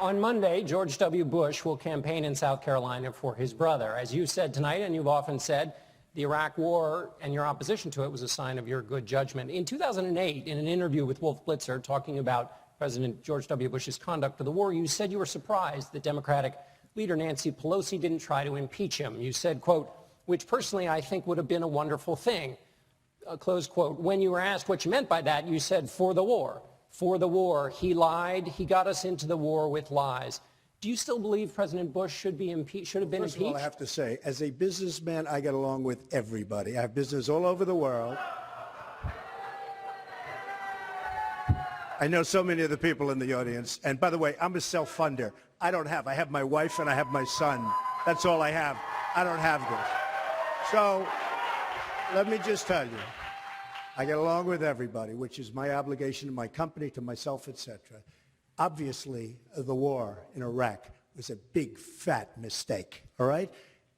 On Monday, George W. Bush will campaign in South Carolina for his brother. As you said tonight, and you've often said, the Iraq War and your opposition to it was a sign of your good judgment. In 2008, in an interview with Wolf Blitzer talking about President George W. Bush's conduct of the war, you said you were surprised that Democratic leader Nancy Pelosi didn't try to impeach him. You said, quote, which personally I think would have been a wonderful thing, close quote. When you were asked what you meant by that, you said, for the war. For the war. He lied. He got us into the war with lies. Do you still believe President Bush should have been impeached? First of all, I have to say, as a businessman, I get along with everybody. I have business all over the world. I know so many of the people in the audience. And by the way, I'm a self-funder. I have my wife and I have my son. That's all I have. I don't have this. So let me just tell you, I get along with everybody, which is my obligation to my company, to myself, etc. Obviously, the war in Iraq was a big, fat mistake, all right?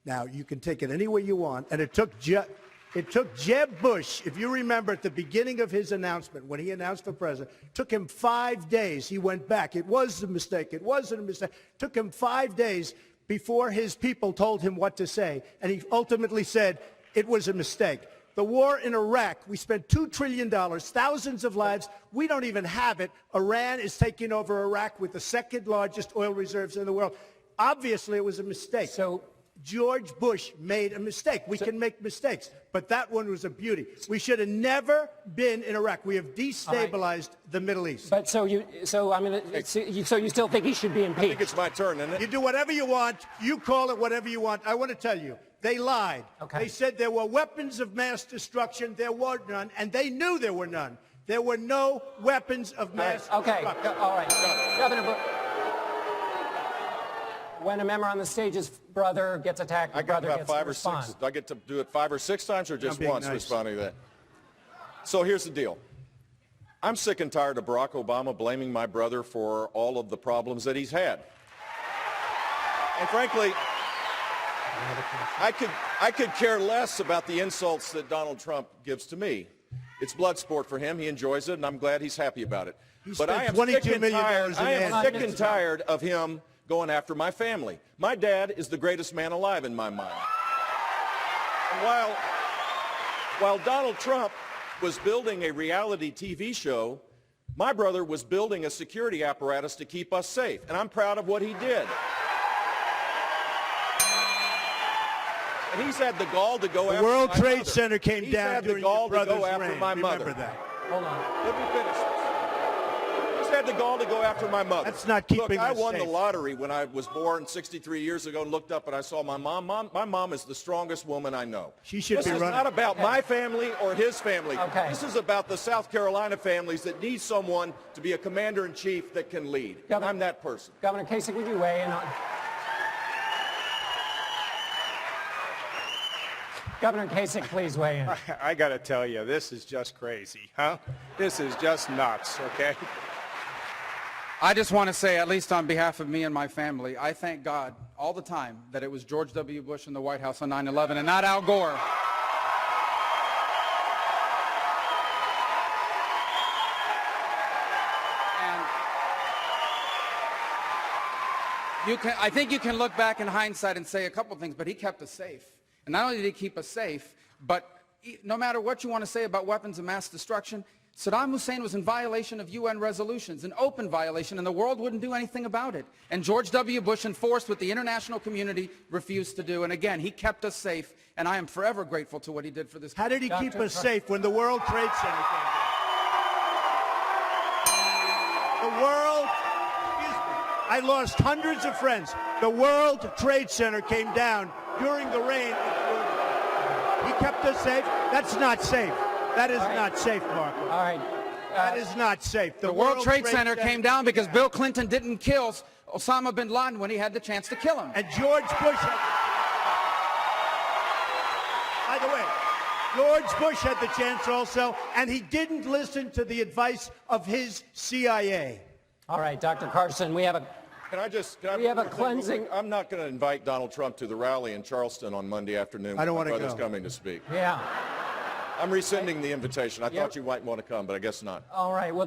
Now, you can take it any way you want, and it took Jeb Bush, if you remember at the beginning of his announcement, when he announced for president, it took him 5 days. He went back. It was a mistake. It wasn't a mistake. It took him 5 days before his people told him what to say, and he ultimately said it was a mistake. The war in Iraq, we spent $2 trillion, thousands of lives. We don't even have it. Iran is taking over Iraq with the second largest oil reserves in the world. Obviously, it was a mistake. So George Bush made a mistake. We can make mistakes, but that one was a beauty. We should have never been in Iraq. We have destabilized the Middle East. But so you still think he should be impeached? I think it's my turn, isn't it? You do whatever you want. You call it whatever you want. I want to tell you, they lied. Okay. They said there were weapons of mass destruction. There were none, and they knew there were none. There were no weapons of mass destruction. Okay. All right. Governor, when a member on the stage's brother gets attacked, I got brother about gets 5 to or respond. 6. Do I get to do it 5 or 6 times or just once nice. responding to that? So here's the deal. I'm sick and tired of Barack Obama blaming my brother for all of the problems that he's had. And frankly, I could care less about the insults that Donald Trump gives to me. It's blood sport for him. He enjoys it, and I'm glad he's happy about it. But I am sick and tired of him going after my family. My dad is the greatest man alive in my mind. And while Donald Trump was building a reality TV show, my brother was building a security apparatus to keep us safe, and I'm proud of what he did. And he's had the gall to go after my mother. The World Trade Center came down during your brother's reign. Remember that. Hold on. Let me finish this. He's had the gall to go after my mother. That's not keeping us Look, I won safe. the lottery when I was born 63 years ago and looked up and I saw my mom. My mom is the strongest woman I know. She should this be is running. not about my family or his family. Okay. This is about the South Carolina families that need someone to be a commander-in-chief that can lead. Governor, I'm that person. Governor Kasich, would you weigh in on... Governor Kasich, please weigh in. I got to tell you, this is just crazy, huh? This is just nuts, okay? I just want to say, at least on behalf of me and my family, I thank God all the time that it was George W. Bush in the White House on 9/11 and not Al Gore. And I think you can look back in hindsight and say a couple things, but he kept us safe. And not only did he keep us safe, but no matter what you want to say about weapons of mass destruction, Saddam Hussein was in violation of UN resolutions, an open violation, and the world wouldn't do anything about it. And George W. Bush enforced what the international community refused to do. And again, he kept us safe, and I am forever grateful to what he did for this country. How did he keep us safe when the World Trade Center came down? The world, I lost hundreds of friends. The World Trade Center came down during the reign of George. He kept us safe. That's not safe. That is not safe, Marco. All right. That is not safe. The World Trade Center came down because Bill Clinton didn't kill Osama bin Laden when he had the chance to kill him. And George Bush by the way, George Bush had the chance also, and he didn't listen to the advice of his CIA. All right, Dr. Carson, we have a... We have a cleansing... I'm not going to invite Donald Trump to the rally in Charleston on Monday afternoon. I don't want to go. go. My brother's coming to speak. Yeah. I'm rescinding the invitation. I thought you might want to come, but I guess not. All right. Well.